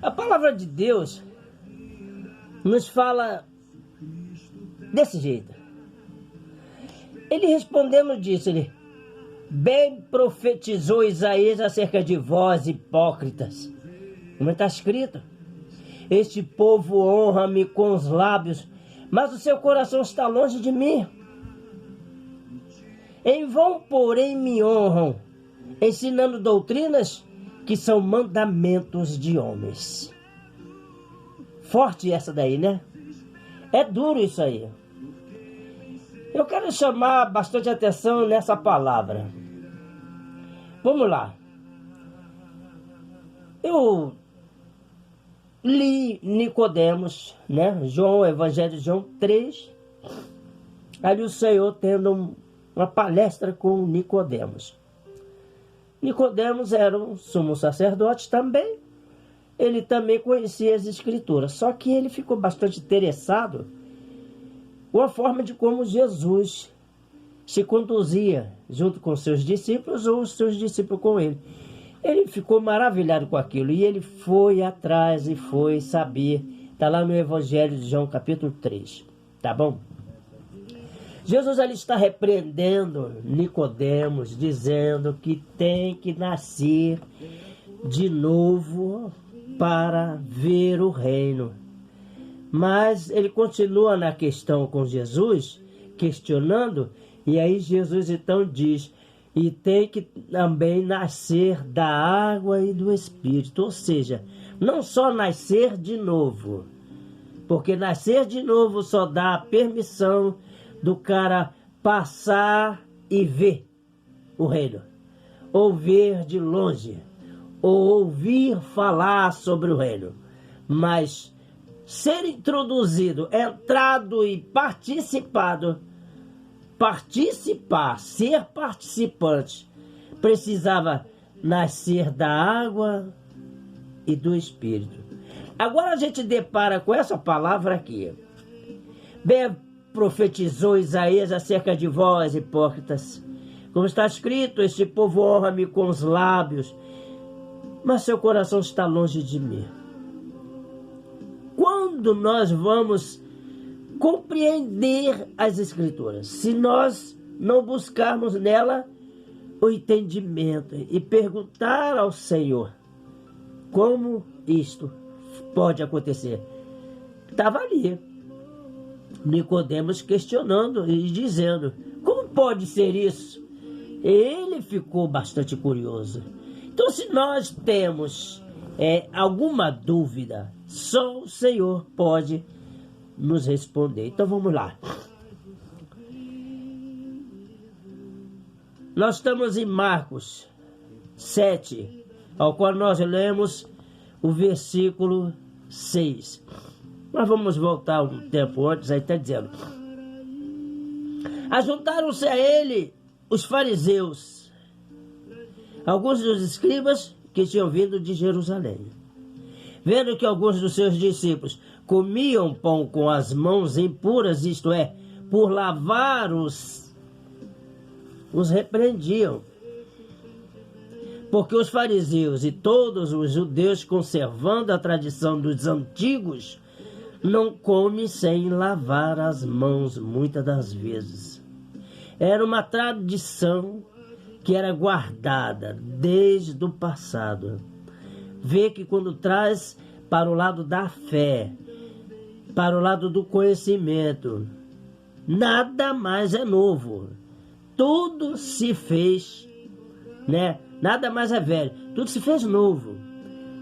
A palavra de Deus nos fala desse jeito. Ele respondendo disse-lhe: bem profetizou Isaías acerca de vós, hipócritas. Como está escrito: este povo honra-me com os lábios, mas o seu coração está longe de mim. Em vão, porém, me honram, ensinando doutrinas que são mandamentos de homens. Forte essa daí, né? É duro isso aí. Eu quero chamar bastante atenção nessa palavra. Vamos lá. Eu li Nicodemos, né? Evangelho de João 3. Ali o Senhor tendo uma palestra com Nicodemos. Nicodemos era um sumo sacerdote também. Ele também conhecia as Escrituras. Só que ele ficou bastante interessado com a forma de como Jesus se conduzia junto com seus discípulos ou os seus discípulos com ele. Ele ficou maravilhado com aquilo e ele foi atrás e foi saber. Está lá no Evangelho de João capítulo 3, tá bom? Jesus ali está repreendendo Nicodemos, dizendo que tem que nascer de novo para ver o reino. Mas ele continua na questão com Jesus, questionando, e aí Jesus então diz: e tem que também nascer da água e do Espírito. Ou seja, não só nascer de novo, porque nascer de novo só dá a permissão do cara passar e ver o reino, ou ver de longe, ou ouvir falar sobre o reino. Mas ser introduzido, entrado e participado, ser participante, precisava nascer da água e do Espírito. Agora a gente depara com essa palavra aqui. Bem profetizou Isaías acerca de vós, hipócritas. Como está escrito: este povo honra-me com os lábios, mas seu coração está longe de mim. Quando nós vamos compreender as Escrituras, se nós não buscarmos nela o entendimento e perguntar ao Senhor como isto pode acontecer? Estava ali Nicodemos questionando e dizendo: como pode ser isso? Ele ficou bastante curioso. Então, se nós temos alguma dúvida, só o Senhor pode nos responder. Então vamos lá. Nós estamos em Marcos 7, ao qual nós lemos o versículo 6. Nós vamos voltar um tempo antes, aí está dizendo: ajuntaram-se a ele os fariseus, alguns dos escribas que tinham vindo de Jerusalém. Vendo que alguns dos seus discípulos comiam pão com as mãos impuras, isto é, por lavar os repreendiam. Porque os fariseus e todos os judeus, conservando a tradição dos antigos, não comem sem lavar as mãos muitas das vezes. Era uma tradição que era guardada desde o passado. Vê que quando traz para o lado da fé, para o lado do conhecimento, nada mais é novo. Tudo se fez, né? Nada mais é velho. Tudo se fez novo.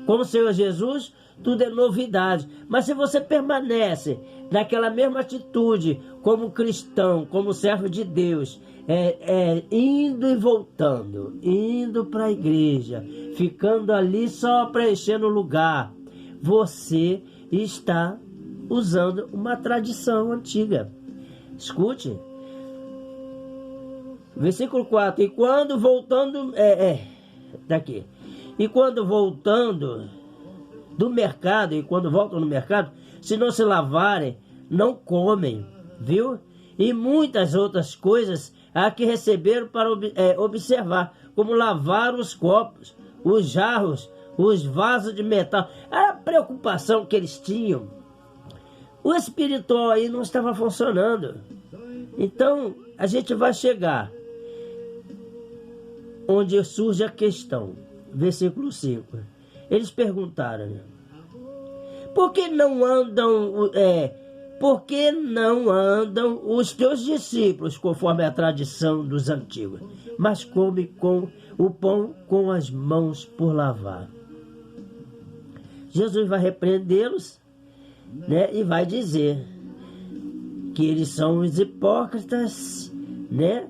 Como o Senhor Jesus, tudo é novidade. Mas se você permanece naquela mesma atitude, como cristão, como servo de Deus, indo e voltando, indo para a igreja, ficando ali só preenchendo o lugar, você está usando uma tradição antiga. Escute. Versículo 4. E quando voltando... daqui. E quando voltando do mercado, e quando voltam no mercado, se não se lavarem, não comem, viu? E muitas outras coisas há que receberam para observar, como lavar os copos, os jarros, os vasos de metal. Era a preocupação que eles tinham. O espiritual aí não estava funcionando. Então, a gente vai chegar onde surge a questão. Versículo 5. Eles perguntaram, por que não andam os teus discípulos conforme a tradição dos antigos, mas come com o pão com as mãos por lavar? Jesus vai repreendê-los, né, e vai dizer que eles são os hipócritas, né,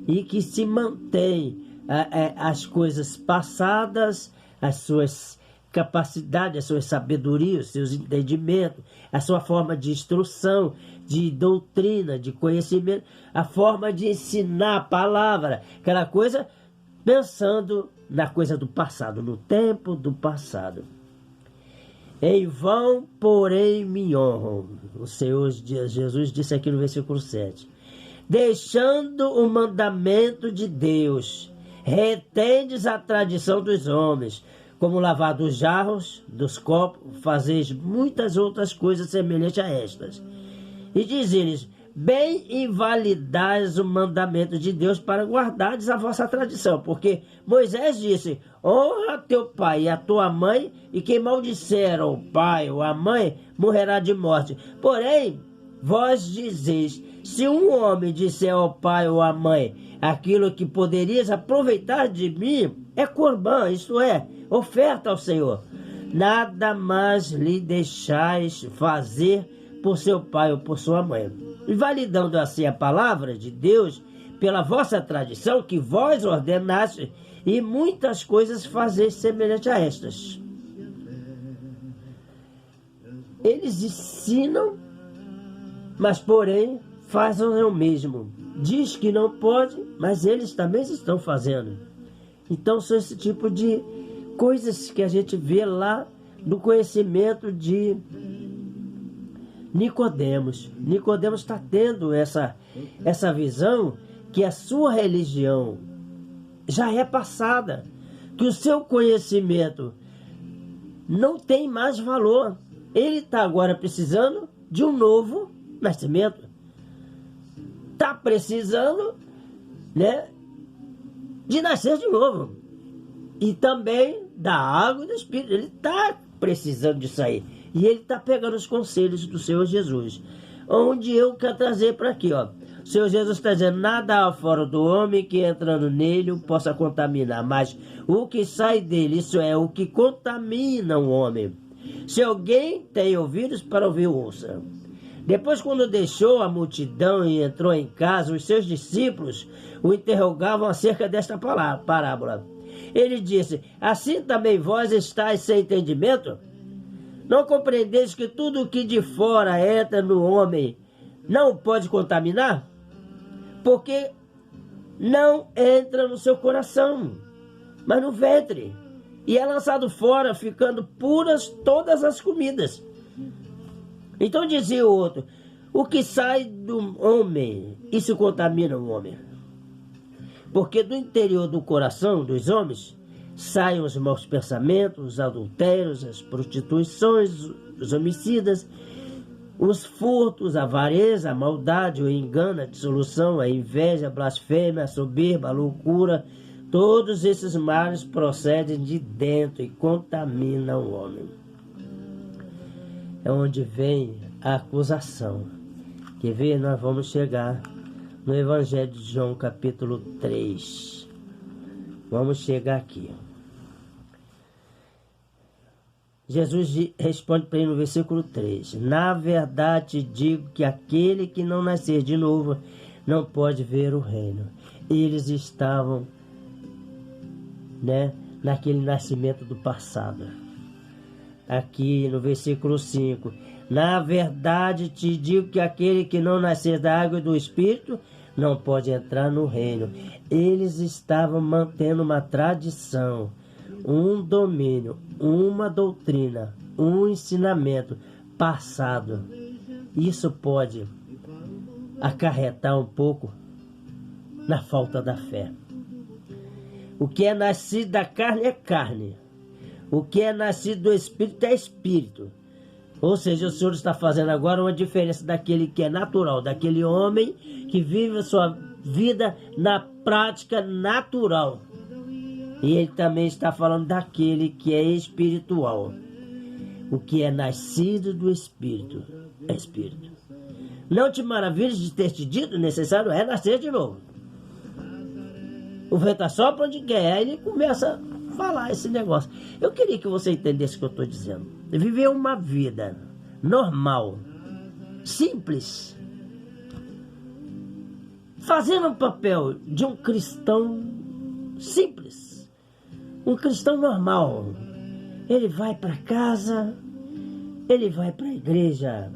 e que se mantêm as coisas passadas, as suas capacidades, a sua sabedoria, os seus entendimentos, a sua forma de instrução, de doutrina, de conhecimento, a forma de ensinar a palavra, aquela coisa pensando na coisa do passado, no tempo do passado. Em vão, porém, me honram. O Senhor Jesus disse aqui no versículo 7. Deixando o mandamento de Deus, retendes a tradição dos homens, como lavar dos jarros, dos copos, fazeis muitas outras coisas semelhantes a estas. E diz-lhes, bem invalidais o mandamento de Deus para guardardes a vossa tradição. Porque Moisés disse, honra teu pai e a tua mãe, e quem maldisser o pai ou a mãe, morrerá de morte. Porém, vós dizeis, se um homem disser ao pai ou à mãe, aquilo que poderias aproveitar de mim, é corbã, isto é, oferta ao Senhor. Nada mais lhe deixais fazer por seu pai ou por sua mãe. Invalidando assim a palavra de Deus pela vossa tradição que vós ordenaste, e muitas coisas fazeis semelhante a estas. Eles ensinam, mas porém fazem o mesmo. Diz que não pode, mas eles também estão fazendo. Então são esse tipo de coisas que a gente vê lá no conhecimento de Nicodemos. Nicodemos está tendo essa visão que a sua religião já é passada, que o seu conhecimento não tem mais valor. Ele está agora precisando de um novo nascimento. Está precisando, né, de nascer de novo. E também da água e do Espírito. Ele está precisando disso aí. E ele está pegando os conselhos do Senhor Jesus. Onde eu quero trazer para aqui, ó. O Senhor Jesus está dizendo, nada há fora do homem que entrando nele o possa contaminar, mas o que sai dele, isso é, o que contamina o homem. Se alguém tem ouvidos para ouvir, ouça. Depois, quando deixou a multidão e entrou em casa, os seus discípulos o interrogavam acerca desta parábola. Ele disse, assim também vós estáis sem entendimento? Não compreendeis que tudo o que de fora entra no homem não pode contaminar? Porque não entra no seu coração, mas no ventre, e é lançado fora, ficando puras todas as comidas. Então dizia o outro, o que sai do homem, isso contamina o homem. Porque do interior do coração dos homens saem os maus pensamentos, os adultérios, as prostituições, os homicidas, os furtos, a avareza, a maldade, o engano, a dissolução, a inveja, a blasfêmia, a soberba, a loucura. Todos esses males procedem de dentro e contaminam o homem. É onde vem a acusação. Quer ver? Nós vamos chegar no Evangelho de João, capítulo 3. Vamos chegar aqui. Jesus responde para ele no versículo 3. Na verdade digo que aquele que não nascer de novo não pode ver o reino. Eles estavam, né, naquele nascimento do passado. Aqui no versículo 5. Na verdade te digo que aquele que não nascer da água e do Espírito não pode entrar no reino. Eles estavam mantendo uma tradição, um domínio, uma doutrina, um ensinamento passado. Isso pode acarretar um pouco na falta da fé. O que é nascido da carne é carne. O que é nascido do Espírito é Espírito. Ou seja, o Senhor está fazendo agora uma diferença daquele que é natural, daquele homem que vive a sua vida na prática natural. E ele também está falando daquele que é espiritual. O que é nascido do Espírito é Espírito. Não te maravilhes de ter te dito, necessário é nascer de novo. O vento assopra onde quer, aí ele começa a falar esse negócio. Eu queria que você entendesse o que eu estou dizendo. Viver uma vida normal, simples, fazendo o papel de um cristão simples, um cristão normal. Ele vai para casa, ele vai para a igreja,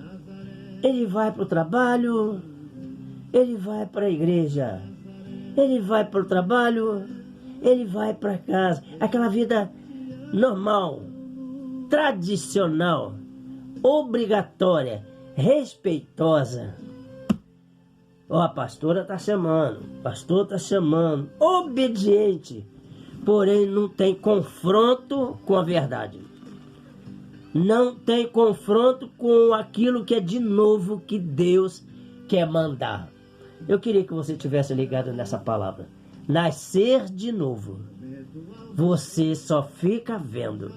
ele vai para o trabalho, ele vai para a igreja, ele vai para o trabalho, ele vai para casa. Aquela vida normal, tradicional, obrigatória, respeitosa. Ó, a pastora está chamando, o pastor está chamando, obediente, porém não tem confronto com a verdade. Não tem confronto com aquilo que é de novo que Deus quer mandar. Eu queria que você tivesse ligado nessa palavra. Nascer de novo. Você só fica vendo,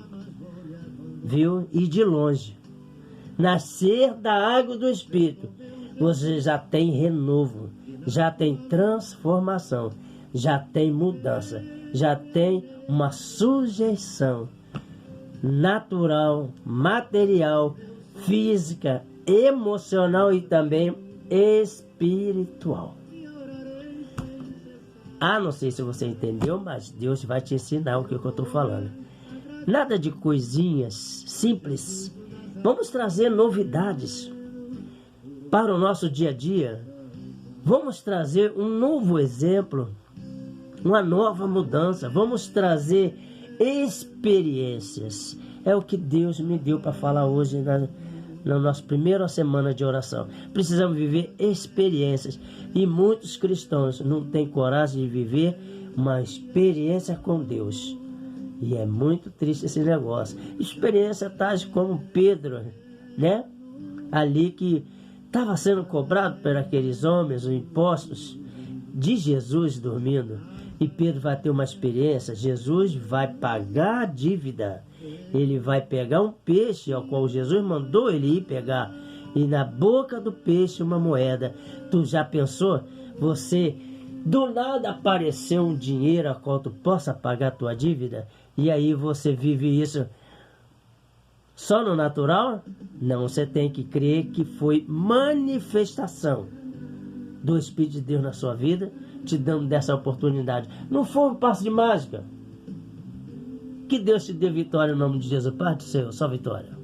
viu? E de longe. Nascer da água do Espírito. Você já tem renovo, já tem transformação, já tem mudança, já tem uma sujeição natural, material, física, emocional e também espiritual. Não sei se você entendeu, mas Deus vai te ensinar o que eu estou falando. Nada de coisinhas simples. Vamos trazer novidades para o nosso dia a dia. Vamos trazer um novo exemplo, uma nova mudança. Vamos trazer experiências. É o que Deus me deu para falar hoje na nossa primeira semana de oração. Precisamos viver experiências. E muitos cristãos não têm coragem de viver uma experiência com Deus. E é muito triste esse negócio. Experiência tais como Pedro, né? Ali que estava sendo cobrado por aqueles homens, os impostos de Jesus dormindo. E Pedro vai ter uma experiência. Jesus vai pagar a dívida. Ele vai pegar um peixe ao qual Jesus mandou ele ir pegar. E na boca do peixe uma moeda. Tu já pensou? Você do nada apareceu um dinheiro a qual tu possa pagar a tua dívida? E aí você vive isso só no natural? Não, você tem que crer que foi manifestação do Espírito de Deus na sua vida, te dando dessa oportunidade. Não foi um passo de mágica. Que Deus te dê vitória em nome de Jesus. Pai do Senhor, só vitória.